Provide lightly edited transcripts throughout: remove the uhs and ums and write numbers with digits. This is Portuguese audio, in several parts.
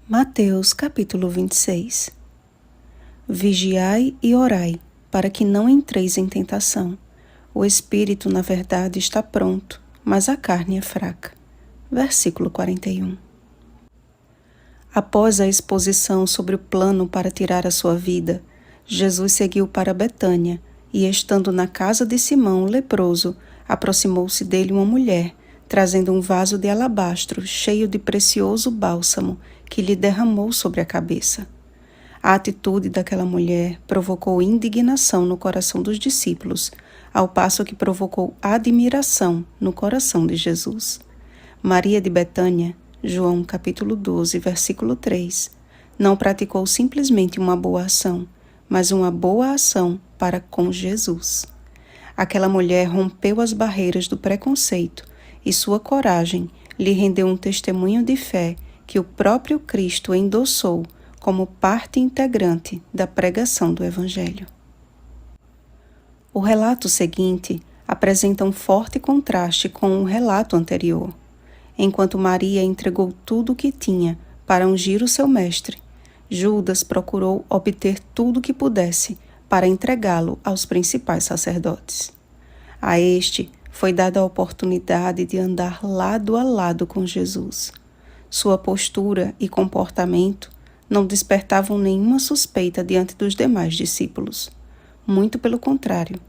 Mateus capítulo 26. Vigiai e orai, para que não entreis em tentação. O espírito, na verdade, está pronto, mas a carne é fraca. Versículo 41. Após a exposição sobre o plano para tirar a sua vida, Jesus seguiu para Betânia e, estando na casa de Simão, o leproso, aproximou-se dele uma mulher, trazendo um vaso de alabastro cheio de precioso bálsamo, que lhe derramou sobre a cabeça. A atitude daquela mulher provocou indignação no coração dos discípulos, ao passo que provocou admiração no coração de Jesus. Maria de Betânia, João capítulo 12, versículo 3, não praticou simplesmente uma boa ação, mas uma boa ação para com Jesus. Aquela mulher rompeu as barreiras do preconceito e sua coragem lhe rendeu um testemunho de fé que o próprio Cristo endossou como parte integrante da pregação do Evangelho. O relato seguinte apresenta um forte contraste com o relato anterior. Enquanto Maria entregou tudo o que tinha para ungir o seu mestre, Judas procurou obter tudo o que pudesse para entregá-lo aos principais sacerdotes. A este foi dada a oportunidade de andar lado a lado com Jesus. Sua postura e comportamento não despertavam nenhuma suspeita diante dos demais discípulos. Muito pelo contrário,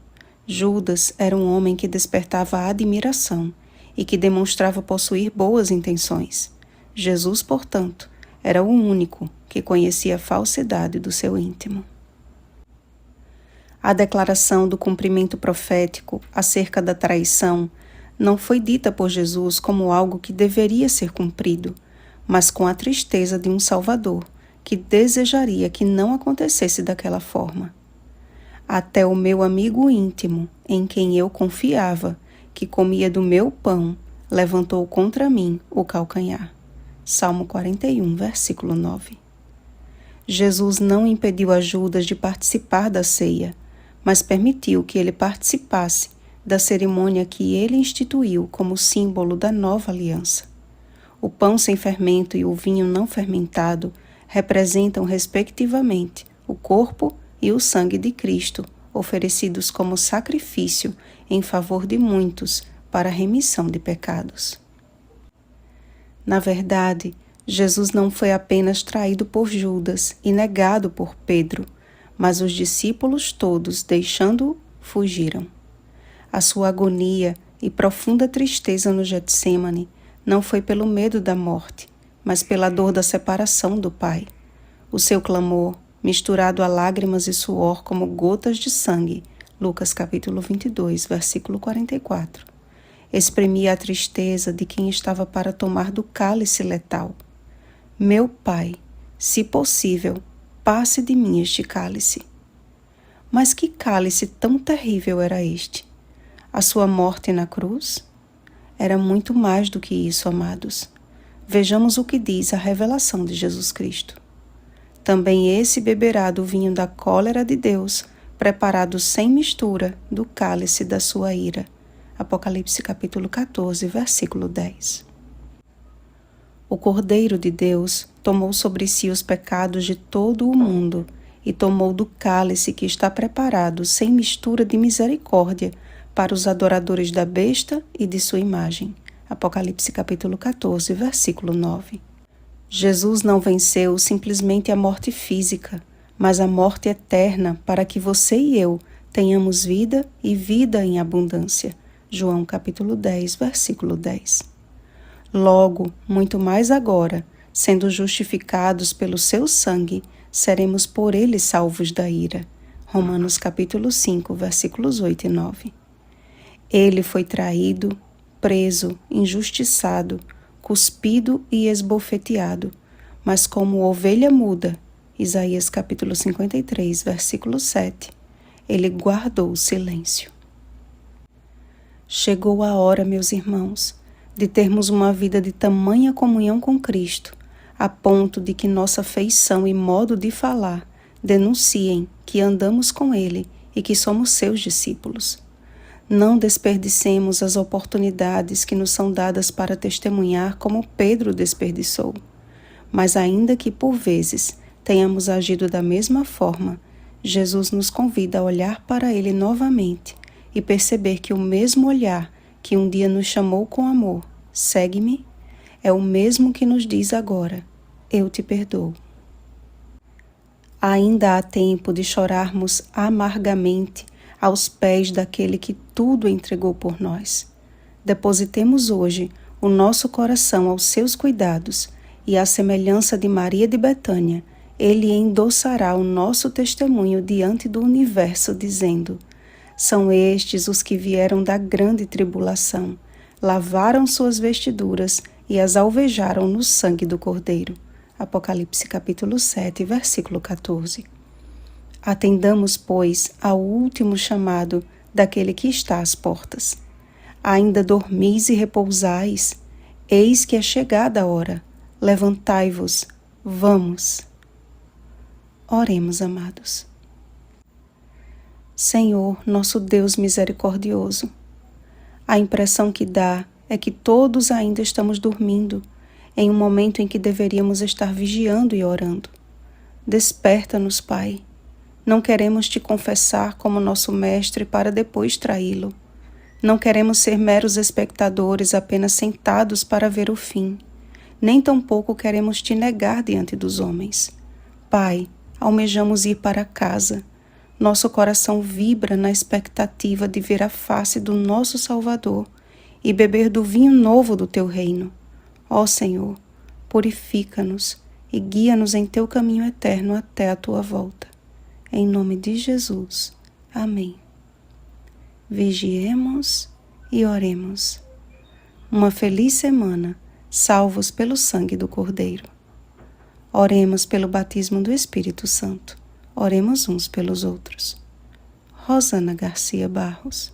Judas era um homem que despertava admiração e que demonstrava possuir boas intenções. Jesus, portanto, era o único que conhecia a falsidade do seu íntimo. A declaração do cumprimento profético acerca da traição não foi dita por Jesus como algo que deveria ser cumprido, mas com a tristeza de um Salvador, que desejaria que não acontecesse daquela forma. Até o meu amigo íntimo, em quem eu confiava, que comia do meu pão, levantou contra mim o calcanhar. Salmo 41, versículo 9. Jesus não impediu a Judas de participar da ceia, mas permitiu que ele participasse da cerimônia que ele instituiu como símbolo da nova aliança. O pão sem fermento e o vinho não fermentado representam, respectivamente, o corpo e o sangue de Cristo, oferecidos como sacrifício em favor de muitos para a remissão de pecados. Na verdade, Jesus não foi apenas traído por Judas e negado por Pedro, mas os discípulos todos, deixando-o, fugiram. A sua agonia e profunda tristeza no Getsêmani não foi pelo medo da morte, mas pela dor da separação do Pai. O seu clamor, misturado a lágrimas e suor como gotas de sangue, Lucas capítulo 22, versículo 44, exprimia a tristeza de quem estava para tomar do cálice letal. Meu Pai, se possível, passe de mim este cálice. Mas que cálice tão terrível era este? A sua morte na cruz? Era muito mais do que isso, amados. Vejamos o que diz a revelação de Jesus Cristo. Também esse beberá do vinho da cólera de Deus, preparado sem mistura do cálice da sua ira. Apocalipse capítulo 14, versículo 10. O Cordeiro de Deus tomou sobre si os pecados de todo o mundo e tomou do cálice que está preparado sem mistura de misericórdia para os adoradores da besta e de sua imagem. Apocalipse capítulo 14, versículo 9. Jesus não venceu simplesmente a morte física, mas a morte eterna para que você e eu tenhamos vida e vida em abundância. João capítulo 10, versículo 10. Logo, muito mais agora, sendo justificados pelo seu sangue, seremos por ele salvos da ira. Romanos capítulo 5, versículos 8 e 9. Ele foi traído, preso, injustiçado, cuspido e esbofeteado, mas como ovelha muda, Isaías capítulo 53, versículo 7, ele guardou o silêncio. Chegou a hora, meus irmãos, de termos uma vida de tamanha comunhão com Cristo, a ponto de que nossa feição e modo de falar denunciem que andamos com Ele e que somos seus discípulos. Não desperdicemos as oportunidades que nos são dadas para testemunhar como Pedro desperdiçou. Mas ainda que por vezes tenhamos agido da mesma forma, Jesus nos convida a olhar para Ele novamente e perceber que o mesmo olhar que um dia nos chamou com amor, segue-me, é o mesmo que nos diz agora, eu te perdoo. Ainda há tempo de chorarmos amargamente aos pés daquele que tudo entregou por nós. Depositemos hoje o nosso coração aos seus cuidados e, à semelhança de Maria de Betânia, Ele endossará o nosso testemunho diante do universo, dizendo: são estes os que vieram da grande tribulação, lavaram suas vestiduras e as alvejaram no sangue do Cordeiro. Apocalipse capítulo 7, versículo 14. Atendamos, pois, ao último chamado daquele que está às portas. Ainda dormis e repousais? Eis que é chegada a hora. Levantai-vos, vamos. Oremos, amados. Senhor, nosso Deus misericordioso, a impressão que dá é que todos ainda estamos dormindo, em um momento em que deveríamos estar vigiando e orando. Desperta-nos, Pai. Não queremos te confessar como nosso Mestre para depois traí-lo. Não queremos ser meros espectadores apenas sentados para ver o fim. Nem tampouco queremos te negar diante dos homens. Pai, almejamos ir para casa. Nosso coração vibra na expectativa de ver a face do nosso Salvador e beber do vinho novo do teu reino. Ó Senhor, purifica-nos e guia-nos em teu caminho eterno até a tua volta. Em nome de Jesus. Amém. Vigiemos e oremos. Uma feliz semana, salvos pelo sangue do Cordeiro. Oremos pelo batismo do Espírito Santo. Oremos uns pelos outros. Rosana Garcia Barros.